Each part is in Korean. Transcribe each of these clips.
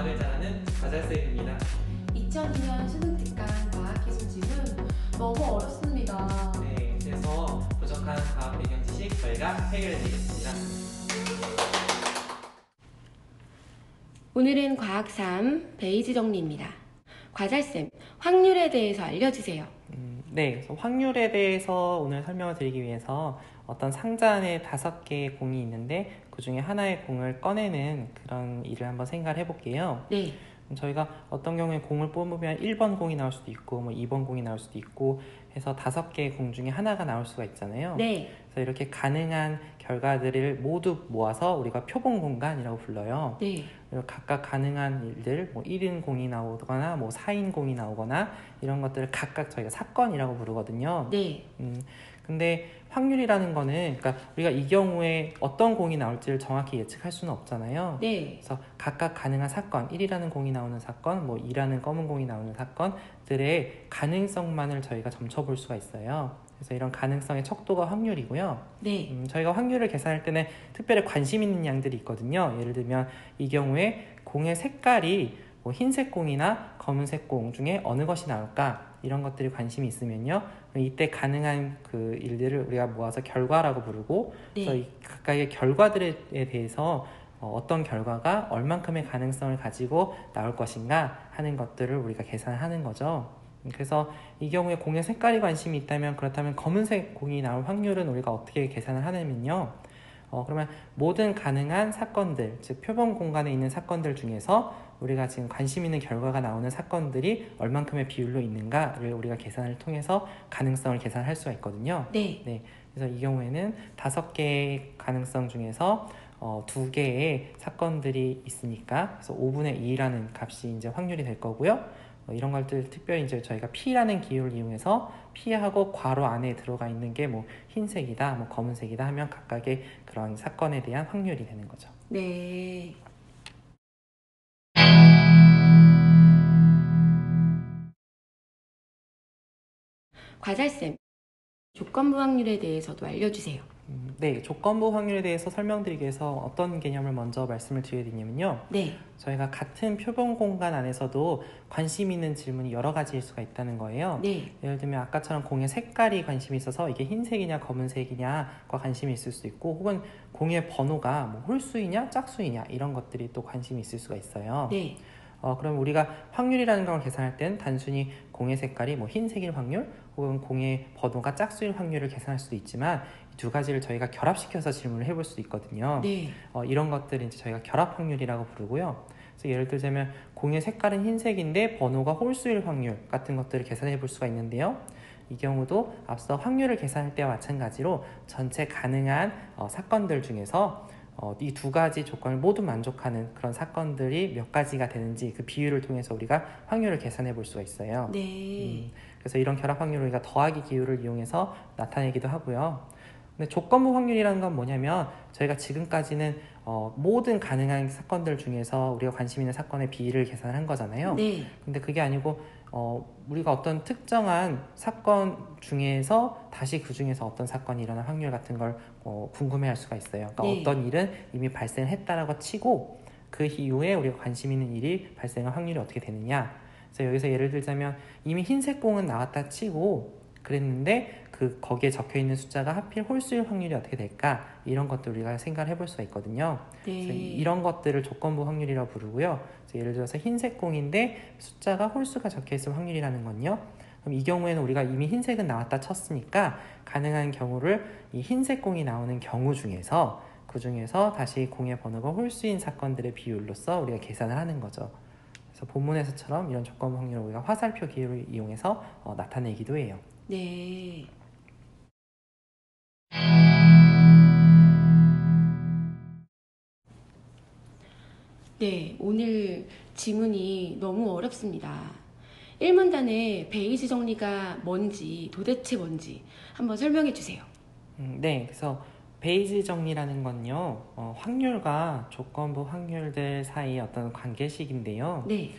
과학을 잘하는 과잘쌤입니다. 2002년 수능 특강 과학기술지문 너무 어렵습니다. 네, 그래서 부족한 과학 배경 지식 저희가 해결해드리겠습니다. 오늘은 과학 3 베이지 정리입니다. 과잘쌤, 확률에 대해서 알려주세요. 네, 그래서 확률에 대해서 오늘 설명을 드리기 위해서 어떤 상자 안에 5개의 공이 있는데 그 중에 하나의 공을 꺼내는 그런 일을 한번 생각을 해볼게요. 네. 저희가 어떤 경우에 공을 뽑으면 1번 공이 나올 수도 있고 2번 공이 나올 수도 있고 해서 5개의 공 중에 하나가 나올 수가 있잖아요. 네. 그래서 이렇게 가능한 결과들을 모두 모아서 우리가 표본 공간이라고 불러요. 네. 그리고 각각 가능한 일들, 1인 공이 나오거나 4인 공이 나오거나 이런 것들을 각각 저희가 사건이라고 부르거든요. 네. 근데 확률이라는 거는 그러니까 우리가 이 경우에 어떤 공이 나올지를 정확히 예측할 수는 없잖아요. 네. 그래서 각각 가능한 사건, 1이라는 공이 나오는 사건, 2라는 검은 공이 나오는 사건들의 가능성만을 저희가 점쳐볼 수가 있어요. 그래서 이런 가능성의 척도가 확률이고요. 네. 저희가 확률을 계산할 때는 특별히 관심 있는 양들이 있거든요. 예를 들면 이 경우에 공의 색깔이 흰색 공이나 검은색 공 중에 어느 것이 나올까 이런 것들이 관심이 있으면요. 이때 가능한 그 일들을 우리가 모아서 결과라고 부르고 네. 그래서 이 각각의 결과들에 대해서 어떤 결과가 얼만큼의 가능성을 가지고 나올 것인가 하는 것들을 우리가 계산하는 거죠. 그래서 이 경우에 공의 색깔이 관심이 있다면 그렇다면 검은색 공이 나올 확률은 우리가 어떻게 계산을 하냐면요. 그러면 모든 가능한 사건들, 즉 표본 공간에 있는 사건들 중에서 우리가 지금 관심 있는 결과가 나오는 사건들이 얼만큼의 비율로 있는가를 우리가 계산을 통해서 가능성을 계산할 수가 있거든요. 네. 그래서 이 경우에는 5개의 가능성 중에서 2개의 사건들이 있으니까 그래서 5분의 2라는 값이 이제 확률이 될 거고요. 이런 것들 특별히 이제 저희가 P라는 기호를 이용해서 P하고 괄호 안에 들어가 있는 게 흰색이다, 검은색이다 하면 각각의 그런 사건에 대한 확률이 되는 거죠. 네. 과잘쌤, 조건부 확률에 대해서도 알려주세요. 네, 조건부 확률에 대해서 설명드리기 위해서 어떤 개념을 먼저 말씀을 드려야 되냐면요. 네. 저희가 같은 표본 공간 안에서도 관심 있는 질문이 여러 가지일 수가 있다는 거예요. 네. 예를 들면 아까처럼 공의 색깔이 관심이 있어서 이게 흰색이냐 검은색이냐가 관심이 있을 수도 있고 혹은 공의 번호가 홀수이냐 짝수이냐 이런 것들이 또 관심이 있을 수가 있어요. 네. 그럼 우리가 확률이라는 걸 계산할 때는 단순히 공의 색깔이 흰색일 확률 혹은 공의 번호가 짝수일 확률을 계산할 수도 있지만 이 두 가지를 저희가 결합시켜서 질문을 해볼 수도 있거든요. 네. 이런 것들을 이제 저희가 결합 확률이라고 부르고요. 그래서 예를 들자면 공의 색깔은 흰색인데 번호가 홀수일 확률 같은 것들을 계산해 볼 수가 있는데요. 이 경우도 앞서 확률을 계산할 때와 마찬가지로 전체 가능한 사건들 중에서 이 2가지 조건을 모두 만족하는 그런 사건들이 몇 가지가 되는지 그 비율을 통해서 우리가 확률을 계산해 볼 수가 있어요. 네. 그래서 이런 결합 확률을 우리가 더하기 기호를 이용해서 나타내기도 하고요. 근데 조건부 확률이라는 건 뭐냐면 저희가 지금까지는 모든 가능한 사건들 중에서 우리가 관심 있는 사건의 비율을 계산한 거잖아요. 네. 근데 그게 아니고 우리가 어떤 특정한 사건 중에서 다시 그 중에서 어떤 사건이 일어날 확률 같은 걸 궁금해할 수가 있어요. 그러니까 네. 어떤 일은 이미 발생했다라고 치고 그 이후에 우리가 관심 있는 일이 발생할 확률이 어떻게 되느냐. 그래서 여기서 예를 들자면 이미 흰색 공은 나왔다 치고 그랬는데 거기에 적혀 있는 숫자가 하필 홀수일 확률이 어떻게 될까 이런 것들 우리가 생각을 해볼 수가 있거든요. 네. 그래서 이런 것들을 조건부 확률이라고 부르고요. 예를 들어서 흰색 공인데 숫자가 홀수가 적혀 있을 확률이라는 건요. 그럼 이 경우에는 우리가 이미 흰색은 나왔다 쳤으니까 가능한 경우를 이 흰색 공이 나오는 경우 중에서 그 중에서 다시 공의 번호가 홀수인 사건들의 비율로서 우리가 계산을 하는 거죠. 그래서 본문에서처럼 이런 조건부 확률을 우리가 화살표 기호를 이용해서 나타내기도 해요. 네. 네, 오늘 지문이 너무 어렵습니다. 1문단의 베이지 정리가 뭔지, 도대체 뭔지 한번 설명해 주세요. 네, 그래서 베이지 정리라는 건요, 확률과 조건부 확률들 사이의 어떤 관계식인데요. 네.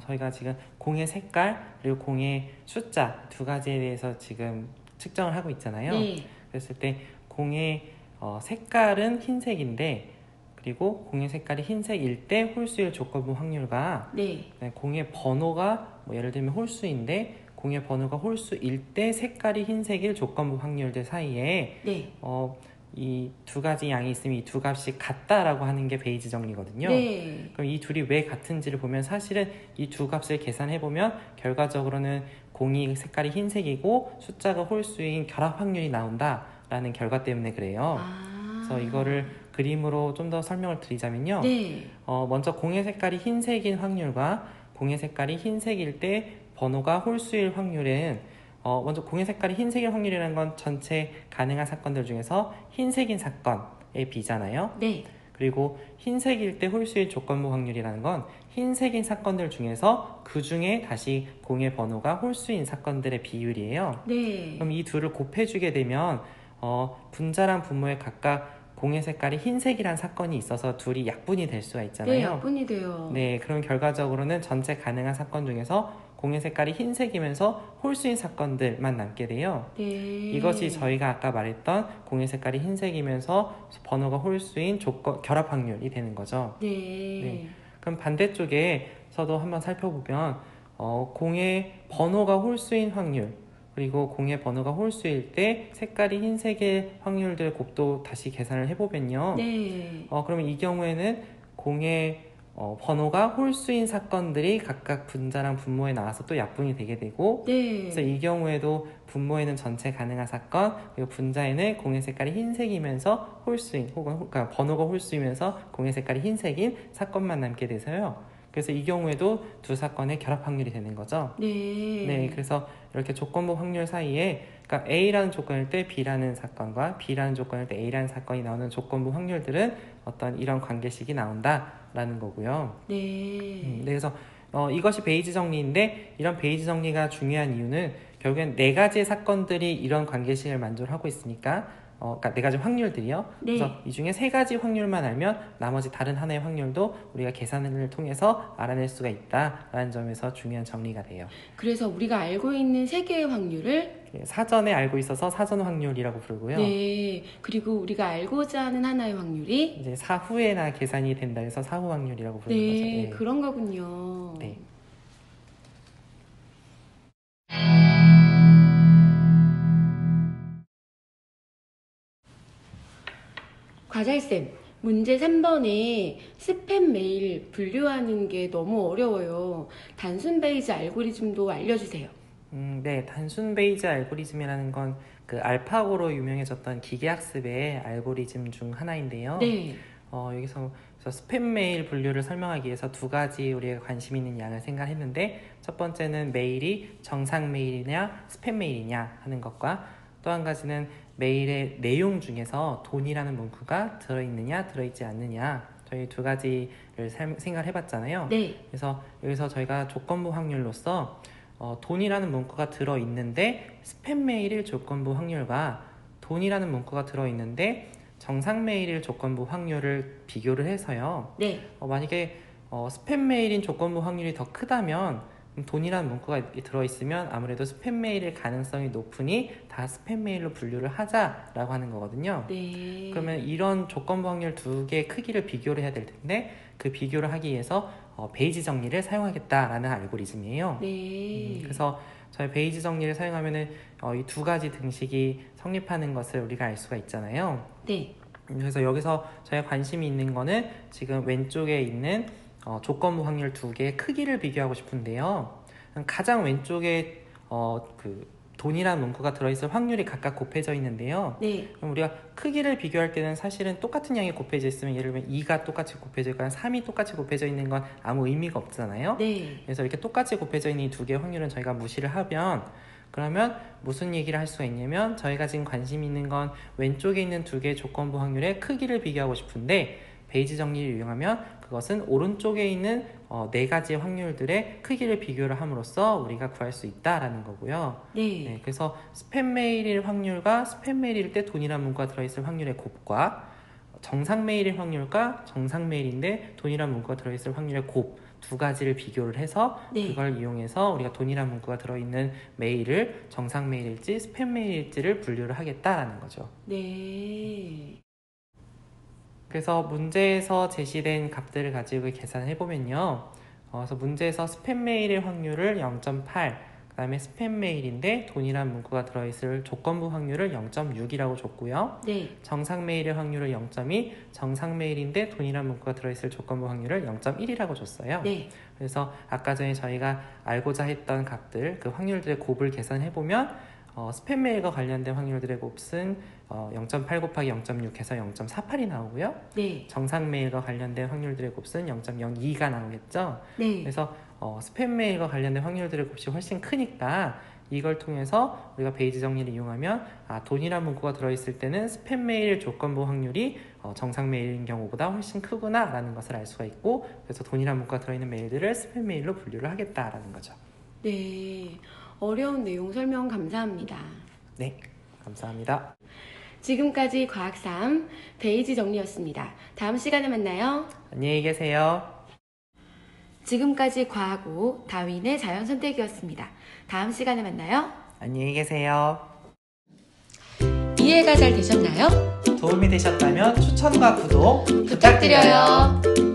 저희가 지금 공의 색깔 그리고 공의 숫자 2가지에 대해서 지금 측정을 하고 있잖아요. 네. 그랬을 때 공의 색깔은 흰색인데 그리고 공의 색깔이 흰색일 때 홀수일 조건부 확률과 네. 공의 번호가 예를 들면 홀수인데 공의 번호가 홀수일 때 색깔이 흰색일 조건부 확률들 사이에 네. 이 두 가지 양이 있으면 이 두 값이 같다라고 하는 게 베이지 정리거든요. 네. 그럼 이 둘이 왜 같은지를 보면 사실은 이 두 값을 계산해 보면 결과적으로는 공이 색깔이 흰색이고 숫자가 홀수인 결합 확률이 나온다라는 결과 때문에 그래요. 그래서 이거를 그림으로 좀 더 설명을 드리자면요. 네. 먼저 공의 색깔이 흰색인 확률과 공의 색깔이 흰색일 때 번호가 홀수일 확률은 먼저 공의 색깔이 흰색일 확률이라는 건 전체 가능한 사건들 중에서 흰색인 사건의 비잖아요. 네. 그리고 흰색일 때 홀수일 조건부 확률이라는 건 흰색인 사건들 중에서 그 중에 다시 공의 번호가 홀수인 사건들의 비율이에요. 네. 그럼 이 둘을 곱해주게 되면 분자랑 분모에 각각 공의 색깔이 흰색이란 사건이 있어서 둘이 약분이 될 수가 있잖아요. 네, 약분이 돼요. 네, 그럼 결과적으로는 전체 가능한 사건 중에서 공의 색깔이 흰색이면서 홀수인 사건들만 남게 돼요. 네. 이것이 저희가 아까 말했던 공의 색깔이 흰색이면서 번호가 홀수인 결합 확률이 되는 거죠. 네. 네. 그럼 반대쪽에서도 한번 살펴보면 공의 번호가 홀수인 확률 그리고 공의 번호가 홀수일 때 색깔이 흰색의 확률들 곱도 다시 계산을 해보면요. 네. 그러면 이 경우에는 공의 번호가 홀수인 사건들이 각각 분자랑 분모에 나와서 또 약분이 되게 되고 네. 그래서 이 경우에도 분모에는 전체 가능한 사건 그리고 분자에는 공의 색깔이 흰색이면서 홀수인 혹은 그러니까 번호가 홀수이면서 공의 색깔이 흰색인 사건만 남게 돼서요. 그래서 이 경우에도 두 사건의 결합 확률이 되는 거죠. 네. 네, 그래서 이렇게 조건부 확률 사이에 그러니까 A라는 조건일 때 B라는 사건과 B라는 조건일 때 A라는 사건이 나오는 조건부 확률들은 어떤 이런 관계식이 나온다라는 거고요. 네. 그래서 이것이 베이지 정리인데 이런 베이지 정리가 중요한 이유는 결국엔 네 가지의 사건들이 이런 관계식을 만족하고 있으니까 그러니까 네 가지 확률들이요. 네. 그래서 이 중에 세 가지 확률만 알면 나머지 다른 하나의 확률도 우리가 계산을 통해서 알아낼 수가 있다라는 점에서 중요한 정리가 돼요. 그래서 우리가 알고 있는 세 개의 확률을 사전에 알고 있어서 사전 확률이라고 부르고요. 네. 그리고 우리가 알고자 하는 하나의 확률이 이제 사후에나 계산이 된다 해서 사후 확률이라고 부르는 거죠. 네, 예. 그런 거군요. 네. 과잘쌤, 문제 3번에 스팸 메일 분류하는 게 너무 어려워요. 단순 베이지 알고리즘도 알려주세요. 네, 단순 베이지 알고리즘이라는 건 그 알파고로 유명해졌던 기계학습의 알고리즘 중 하나인데요. 네. 여기서 스팸 메일 분류를 설명하기 위해서 두 가지 우리가 관심 있는 양을 생각했는데 첫 번째는 메일이 정상 메일이냐 스팸 메일이냐 하는 것과 또 한 가지는 메일의 내용 중에서 돈이라는 문구가 들어있느냐 들어있지 않느냐 저희 두 가지를 생각을 해봤잖아요. 네. 그래서 여기서 저희가 조건부 확률로서 돈이라는 문구가 들어있는데 스팸 메일일 조건부 확률과 돈이라는 문구가 들어있는데 정상 메일일 조건부 확률을 비교를 해서요. 네. 만약에 스팸 메일인 조건부 확률이 더 크다면 돈이라는 문구가 들어있으면 아무래도 스팸 메일일 가능성이 높으니 다 스팸 메일로 분류를 하자라고 하는 거거든요. 네. 그러면 이런 조건부 확률 두 개의 크기를 비교를 해야 될 텐데 그 비교를 하기 위해서 베이지 정리를 사용하겠다라는 알고리즘이에요. 네. 그래서 저희 베이지 정리를 사용하면은 이 두 가지 등식이 성립하는 것을 우리가 알 수가 있잖아요. 네. 그래서 여기서 저희가 관심이 있는 거는 지금 왼쪽에 있는 조건부 확률 두 개의 크기를 비교하고 싶은데요. 가장 왼쪽에 그 돈이라는 문구가 들어있을 확률이 각각 곱해져 있는데요. 네. 그럼 우리가 크기를 비교할 때는 사실은 똑같은 양이 곱해져 있으면 예를 들면 2가 똑같이 곱해져 있거나 3이 똑같이 곱해져 있는 건 아무 의미가 없잖아요. 네. 그래서 이렇게 똑같이 곱해져 있는 이 두 개의 확률은 저희가 무시를 하면 그러면 무슨 얘기를 할 수가 있냐면 저희가 지금 관심 있는 건 왼쪽에 있는 두 개의 조건부 확률의 크기를 비교하고 싶은데 베이지 정리를 이용하면 그것은 오른쪽에 있는 네 가지의 확률들의 크기를 비교를 함으로써 우리가 구할 수 있다라는 거고요. 네. 그래서 스팸 메일일 확률과 스팸 메일일 때 돈이라는 문구가 들어있을 확률의 곱과 정상 메일일 확률과 정상 메일인데 돈이라는 문구가 들어있을 확률의 곱 두 가지를 비교를 해서 네. 그걸 이용해서 우리가 돈이라는 문구가 들어있는 메일을 정상 메일일지 스팸 메일일지를 분류를 하겠다라는 거죠. 네. 그래서 문제에서 제시된 값들을 가지고 계산해 보면요. 그래서 문제에서 스팸 메일의 확률을 0.8, 그 다음에 스팸 메일인데 돈이란 문구가 들어있을 조건부 확률을 0.6이라고 줬고요. 네. 정상 메일의 확률을 0.2, 정상 메일인데 돈이란 문구가 들어있을 조건부 확률을 0.1이라고 줬어요. 네. 그래서 아까 전에 저희가 알고자 했던 값들, 그 확률들의 곱을 계산해 보면 스팸 메일과 관련된 확률들의 곱은 0.8 곱하기 0.6 해서 0.48이 나오고요. 네. 정상 메일과 관련된 확률들의 곱은 0.02가 나오겠죠. 네. 그래서 스팸 메일과 관련된 확률들의 곱이 훨씬 크니까 이걸 통해서 우리가 베이지 정리를 이용하면 돈이란 문구가 들어있을 때는 스팸 메일 조건부 확률이 정상 메일인 경우보다 훨씬 크구나 라는 것을 알 수가 있고, 그래서 돈이란 문구가 들어있는 메일들을 스팸 메일로 분류를 하겠다라는 거죠. 네. 어려운 내용 설명 감사합니다. 네, 감사합니다. 지금까지 과학 3 베이지 정리였습니다. 다음 시간에 만나요. 안녕히 계세요. 지금까지 과학 5 다윈의 자연 선택이었습니다. 다음 시간에 만나요. 안녕히 계세요. 이해가 잘 되셨나요? 도움이 되셨다면 추천과 구독 부탁드려요.